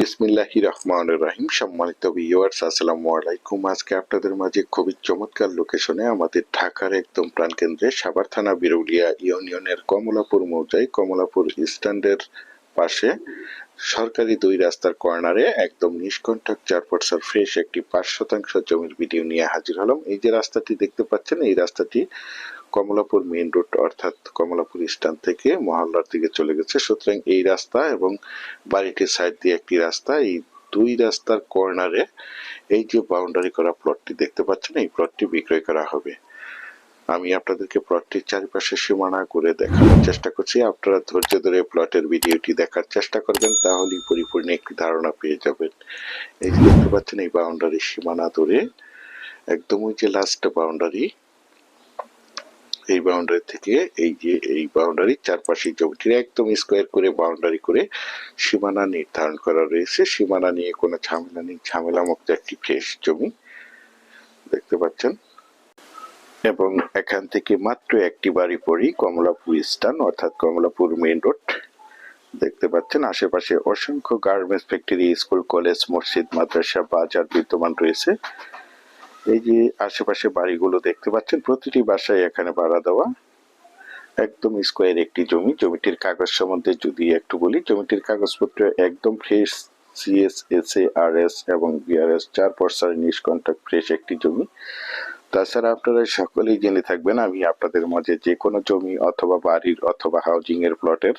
বিসমিল্লাহির রহমানির রহিম। সম্মানিত ভিউয়ার্স, আসসালামু আলাইকুম। আজকে আপনাদের মাঝে খুবই চমৎকার লোকেশনে আমাদের ঢাকার একদম প্রাণকেন্দ্রে সাভার থানা বিরুলিয়া ইউনিয়নের কমলাপুর মৌজায় কমলাপুর স্ট্যান্ডের পাশে সরকারি 2 রাস্তার কর্নারে একদম নিষ্কন্টক 4% ফ্রেশ একটি 5% জমির ভিডিও নিয়ে হাজির হলাম। এই যে রাস্তাটি দেখতে পাচ্ছেন, এই রাস্তাটি কমলাপুর মেইন রোড অর্থাৎ কমলাপুর স্ট্যান্ড থেকে মহল্লার দিকে চলে গেছে। সুতরাং এই রাস্তা এবং বাড়িটির সাইড দিয়ে একটি রাস্তা, এই 2 রাস্তার কর্নারে এই যে বাউন্ডারি করা প্লটটি দেখতে পাচ্ছেন, এই প্লটটি বিক্রয় করা হবে। আমি আপনাদেরকে প্লটটির চারিপাশে সীমানা করে দেখানোর চেষ্টা করছি। আপনারা ধৈর্য ধরে প্লটের ভিডিওটি দেখার চেষ্টা করবেন, তাহলেই পরিপূর্ণ একটি ধারণা পেয়ে যাবেন। এই যে দেখতে পাচ্ছেন, এই বাউন্ডারি সীমানা ধরে একদম ওই যে লাস্ট বাউন্ডারি, এই বাউন্ডারি থেকে এই যে এই বাউন্ডারির চারপাশে জমিটির একদম স্কোয়ার করে বাউন্ডারি করে সীমানা নির্ধারণ করা রয়েছে। সীমানা নিয়ে কোনো ঝামেলা নেই, ঝামেলা মুক্ত একটি ফ্রেশ জমি দেখতে পাচ্ছেন। এবং এখান থেকে মাত্র একটি বাড়ি পরেই কমলাপুর স্ট্যান্ড অর্থাৎ কমলাপুর মেইন রোড দেখতে পাচ্ছেন। আশেপাশে অসংখ্য গার্মেন্টস ফ্যাক্টরি, স্কুল, কলেজ, মসজিদ, মাদ্রাসা, বাজার বিদ্যমান রয়েছে। এই যে আশেপাশে বাড়িগুলো দেখতে পাচ্ছেন, প্রতিটি বাসায় এখানে ভাড়া দেওয়া। একদম স্কোয়ার একটি জমি। জমিটির কাগজ সম্বন্ধে যদি একটু বলি, জমিটির কাগজপত্র একদম ফ্রেশ, সিএস, এসএ, আরএস এবং বিআরএস 4% নিষ্কন্টক ফ্রেশ একটি জমি। তাছাড়া আপনারা সকলেই জেনে থাকবেন, আমি আপনাদের মাঝে যে কোনো জমি অথবা বাড়ির অথবা হাউজিং এর প্লটের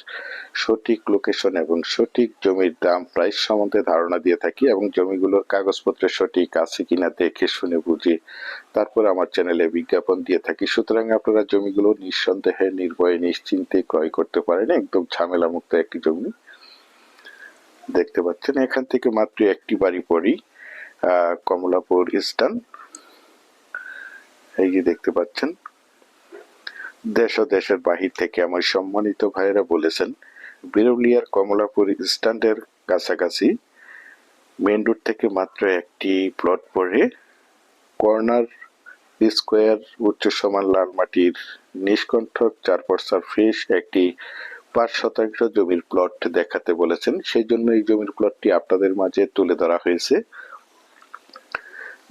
সঠিক লোকেশন এবং সঠিক জমির দাম, প্রাইস সম্বন্ধে ধারণা দিয়ে থাকি এবং জমিগুলোর কাগজপত্র সঠিক আছে কিনা দেখে শুনে বুঝে তারপর আমার চ্যানেলে বিজ্ঞাপন দিয়ে থাকি। সুতরাং আপনারা জমিগুলো নিঃসন্দেহে, নির্ভয়ে, নিশ্চিন্তে ক্রয় করতে পারেন। একদম ঝামেলা মুক্ত একটি জমি দেখতে পাচ্ছেন। এখান থেকে মাত্র একটি বাড়ি পরেই কমলাপুর স্ট্যান্ড। এই যে দেখতে পাচ্ছেন, দেশ ও দেশের বাহির থেকে আমার সম্মানিত ভাইয়েরা বলেছেন, বিরুলিয়ার কমলাপুর স্ট্যান্ডের কাছাকাছি মেইন রোড থেকে মাত্র একটি প্লট পরে কর্নার স্কোয়ার উচ্চ সমান লাল মাটির নিষ্কণ্ঠক 4% ফ্রেশ একটি 5% জমির প্লট দেখাতে বলেছেন। সেই জন্য এই জমির প্লটটি আপনাদের মাঝে তুলে ধরা হয়েছে।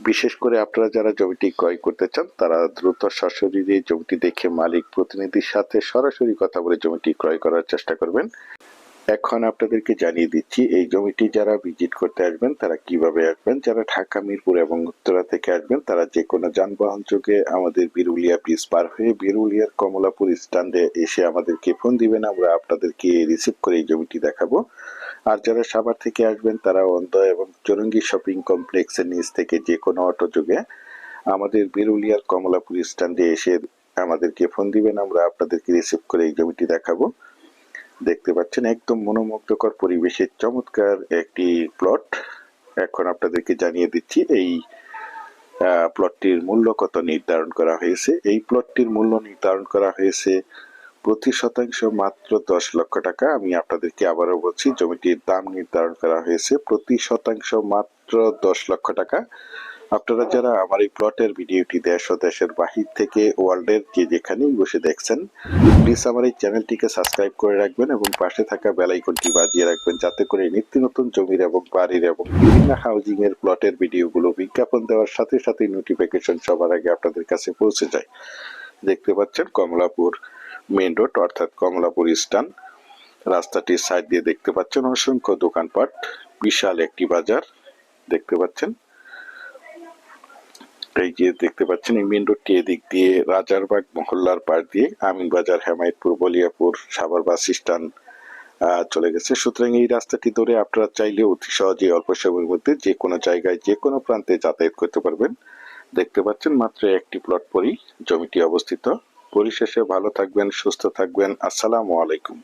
বিশেষ করে আপনারা যারা জমিটি ক্রয় করতে চান, তারা দ্রুত সশরীরে জমিটি দেখে মালিক প্রতিনিধির সাথে সরাসরি কথা বলে জমিটি ক্রয় করার চেষ্টা করবেন। এখন আপনাদেরকে জানিয়ে দিচ্ছি, এই জমিটি যারা ভিজিট করতে আসবেন তারা কিভাবে আসবেন। যারা ঢাকা, মিরপুর এবং উত্তরা থেকে আসবেন তারা যে কোনো যানবাহন যোগে আমাদের বিরুলিয়া ব্রিজ পার হয়ে বিরুলিয়ার কমলাপুর স্ট্যান্ডে এসে আমাদেরকে ফোন দিবেন, আমরা আপনাদেরকে রিসিভ করে এই জমিটি দেখাবো। আর যারা সাভার থেকে আসবেন তারা অন্ধ এবং চৌরঙ্গি শপিং কমপ্লেক্সের নিচ থেকে যে কোনো অটো যোগে আমাদের বিরুলিয়ার কমলাপুর স্ট্যান্ডে এসে আমাদেরকে ফোন দিবেন, আমরা আপনাদেরকে রিসিভ করে এই জমিটি দেখাবো। দেখতে পাচ্ছেন, একদম মনোমুগ্ধকর পরিবেশের চমৎকার একটি প্লট। এখন আপনাদেরকে জানিয়ে দিচ্ছি এই প্লটটির মূল্য কত নির্ধারণ করা হয়েছে। এই প্লটটির মূল্য নির্ধারণ করা হয়েছে প্রতি শতাংশ মাত্র 10 লক্ষ টাকা। আমি আপনাদেরকে আবারও বলছি, জমিটির দাম নির্ধারণ করা হয়েছে প্রতি শতাংশ মাত্র 10 লক্ষ টাকা। আপনারা যারা আমার এই প্লটের ভিডিওটি দেশ ও দেশের বাহির থেকে ওয়ার্ল্ডের যে যেখানেই বসে দেখছেন, প্লিজ আমার এই চ্যানেলটিকে সাবস্ক্রাইব করে রাখবেন এবং পাশে থাকা বেল আইকনটি বাজিয়ে রাখবেন, যাতে করে নিত্য নতুন জমির এবং বাড়ির এবং বিভিন্ন হাউজিং এর প্লটের ভিডিওগুলো বিজ্ঞাপন দেওয়ার সাথে সাথে নোটিফিকেশন সবার আগে আপনাদের কাছে পৌঁছে যায়। দেখতে পাচ্ছেন কমলাপুর মেইন রোড অর্থাৎ কমলাপুর স্ট্যান্ড। রাস্তাটির সাইড দিয়ে দেখতে পাচ্ছেন অসংখ্য দোকানপাট, বিশাল একটি বাজার দেখতে পাচ্ছেন। এই যে দেখতে পাচ্ছেন, এই মেইন রোডটি এদিক দিয়ে রাজারবাগ মহল্লার পাশ দিয়ে আমিন বাজার, হেমায়তপুর, বলিয়াপুর, সাভার বাস স্ট্যান্ড চলে গেছে। সুতরাং এই রাস্তাটি ধরে আপনারা চাইলে অতি সহজে অল্প সময়ের মধ্যে যে কোনো জায়গায় যে কোনো প্রান্তে যাতায়াত করতে পারবেন। দেখতে পাচ্ছেন, মাত্র একটি প্লট পরেই জমিটি অবস্থিত। পরিশেষে ভালো থাকবেন, সুস্থ থাকবেন। আসসালামু আলাইকুম।